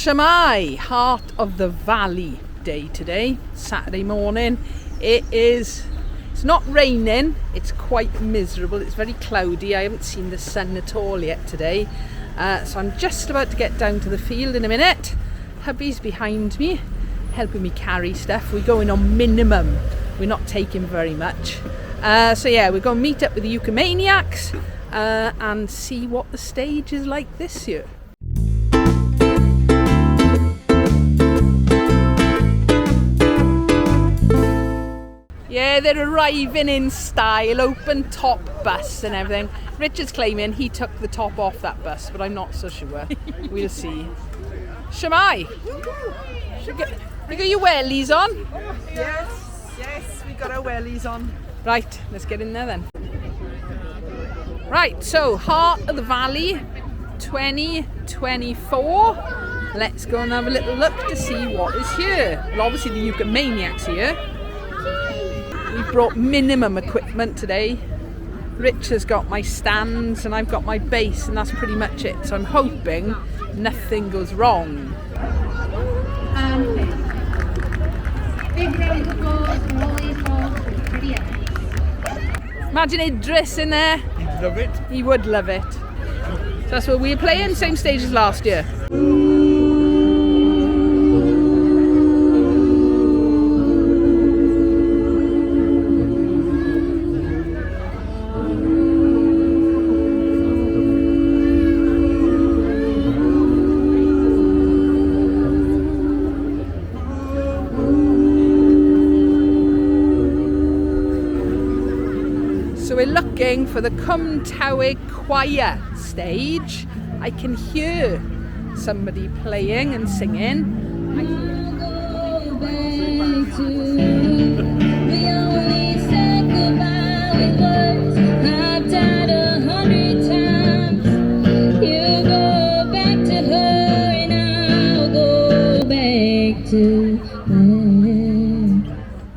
Cwmtawe, Heart of the Valley day today, Saturday morning. It's not raining, it's quite miserable, it's very cloudy. I haven't seen the sun at all yet today. So I'm just about to get down to the field in a minute. Hubby's behind me, helping me carry stuff. We're going on minimum, we're not taking very much. So yeah, we're going to meet up with the Ukumaniacs and see what the stage is like this year. Yeah, they're arriving in style, open top bus and everything. Richard's claiming he took the top off that bus, but I'm not so sure. We'll see. Cwmtawe, you got your wellies on? Yes, we got our wellies on. Right, let's get in there then. Right, so Heart of the Valley 2024. Let's go and have a little look to see what is here. Well, obviously the Ukumaniacs here. We've brought minimum equipment today. Rich has got my stands and I've got my bass, and that's pretty much it. So I'm hoping nothing goes wrong. Big round of applause for all these folks with pretty eyes. Imagine Idris in there. He'd love it. He would love it. So that's what we're playing, same stage as last year. So we're looking for the Cwmtawe Choir stage. I can hear somebody playing and singing.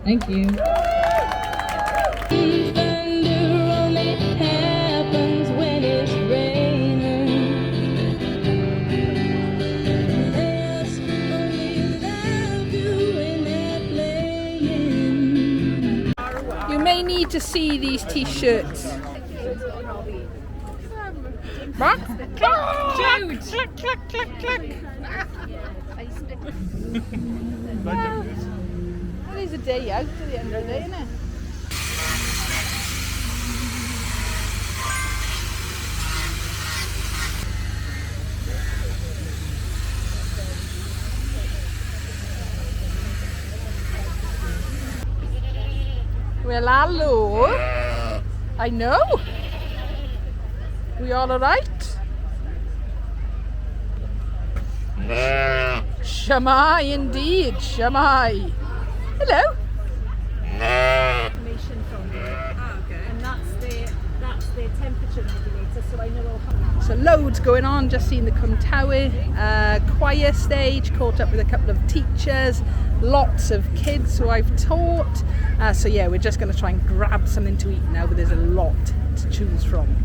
Thank you. You may need to see these t-shirts. What? Clack, clack, clack, clack, clack. It is a day out at the end of the day, isn't it? Well, hello. I know. We all alright? Cwmtawe indeed, Cwmtawe. Hello. Information from there, and that's their temperature regulator, so I know how. So loads going on, just seen the Cwmtawe choir stage, caught up with a couple of teachers, lots of kids who I've taught. So yeah, we're just going to try and grab something to eat now, but there's a lot to choose from.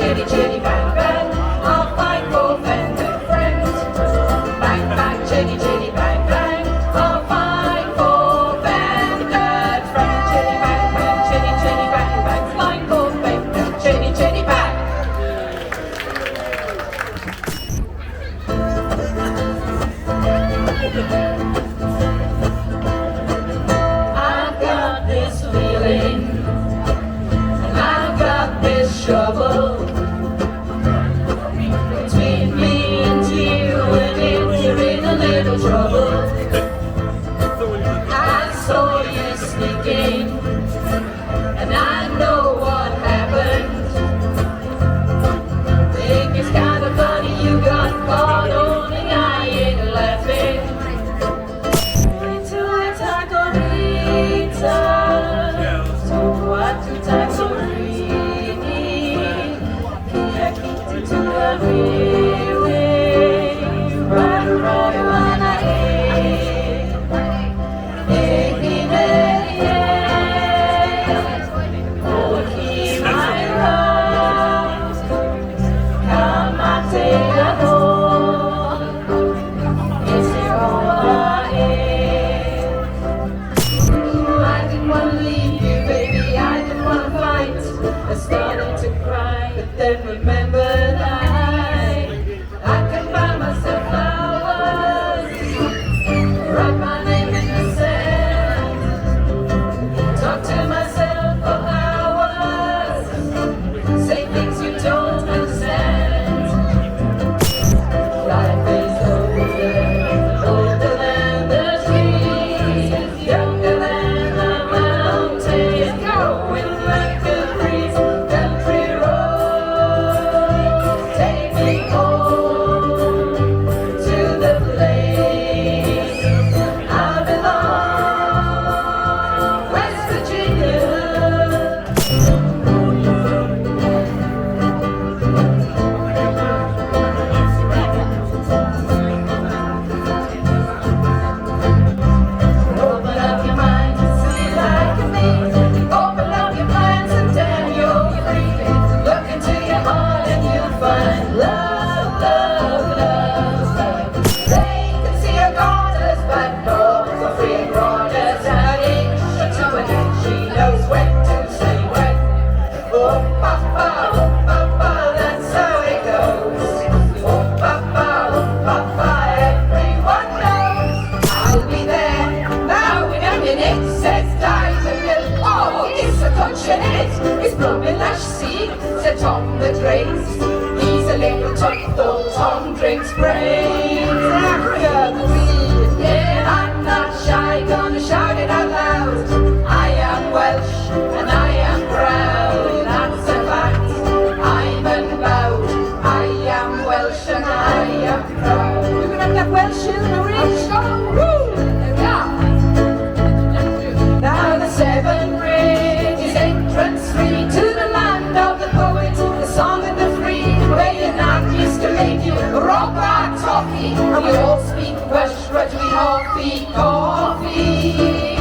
chitty chitty bang bang. I'll find for fender friends. Bang bang chitty chitty bang bang. I'll find for fender friends. Chitty bang bang chitty chitty bang bang. Find for fender chitty chitty bang. I've got this feeling, and I've got this trouble between me and you, and if you're in a little trouble. I saw you sneaking, and I know what happened. Think it's kind of funny you got caught, only I ain't laughing. Until I talk on so what to talk on to the freeway, right on I keep my rose, come on, take a hold, it's your I didn't want to leave you, baby, I didn't want to fight. I started to cry, but then remembered I could buy myself flowers, write my name in the sand, talk to myself for hours, say things you don't understand. Life is older than the trees, younger than the mountains, going like a breeze, country road, take me home to the place I belong, West Virginia. Open up your mind and see like me. Open up your plans and damn you're free. Look into your heart and you'll find love, love, love, love. They can see your daughters, but no for free quarters. Adding to an end, she knows when to say when. Oh, papa, that's how it goes. Oh, papa, everyone knows. I'll be there now in a minute, says Diamond. Oh, it's a cushion in it. It's blooming lush seed, said Tom the Drains. He's a little tough, though Tom drinks brains. Yeah, I'm not shy, gonna shout it out loud. I am Welsh and I am proud. That's a fact. I'm unbowed. I am Welsh and I am proud. We're gonna have that Welsh in the ring show. Woo! There we are. Now the Seven Bridges entrance free to the land of the poet, the song and the free, where you're not used to make you rock our toffee, and we all speak Welsh, but we all speak coffee.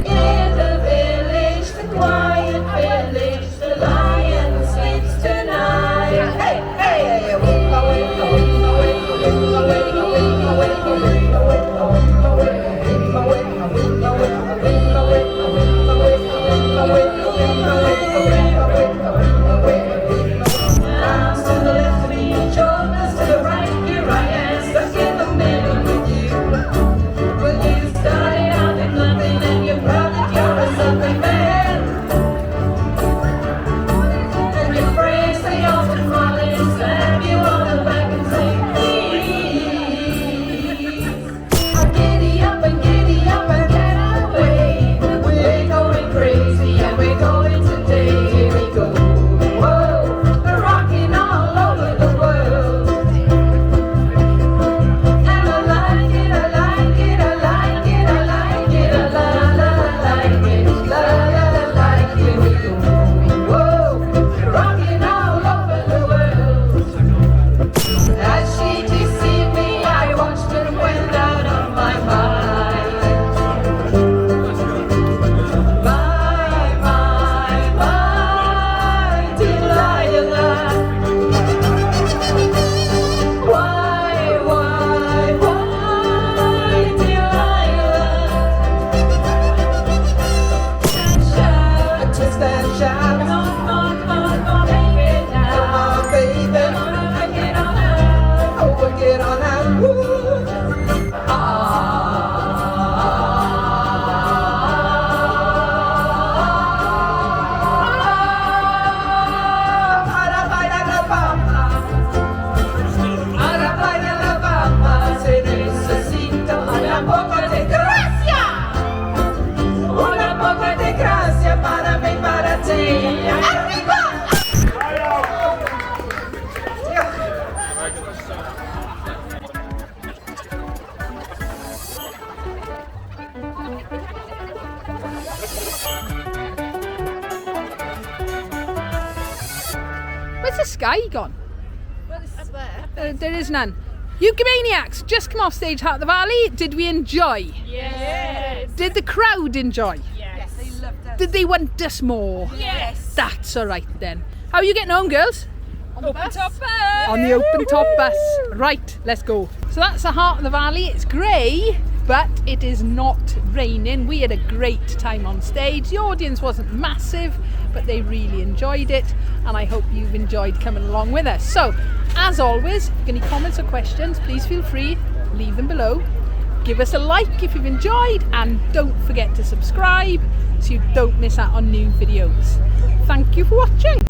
In the village, the quiet village, the lion sleeps tonight. Hey, hey, hey, arms to the left of me, shoulders to the right, here I am, stuck in the middle with you. Where's the sky gone? Well, it's there. There is none. Ukumaniacs, just come off stage, Heart of the Valley. Did we enjoy? Yes. Did the crowd enjoy? Yes. They loved us. Did they want us more? Yes. That's alright then. How are you getting on, girls? On the open top bus. On the open top bus. Right, let's go. So that's the Heart of the Valley. It's grey, but it is not raining. We had a great time on stage. The audience wasn't massive, but they really enjoyed it, and I hope you've enjoyed coming along with us. So, as always, if you've got any comments or questions, please feel free, leave them below. Give us a like if you've enjoyed, and don't forget to subscribe so you don't miss out on new videos. Thank you for watching.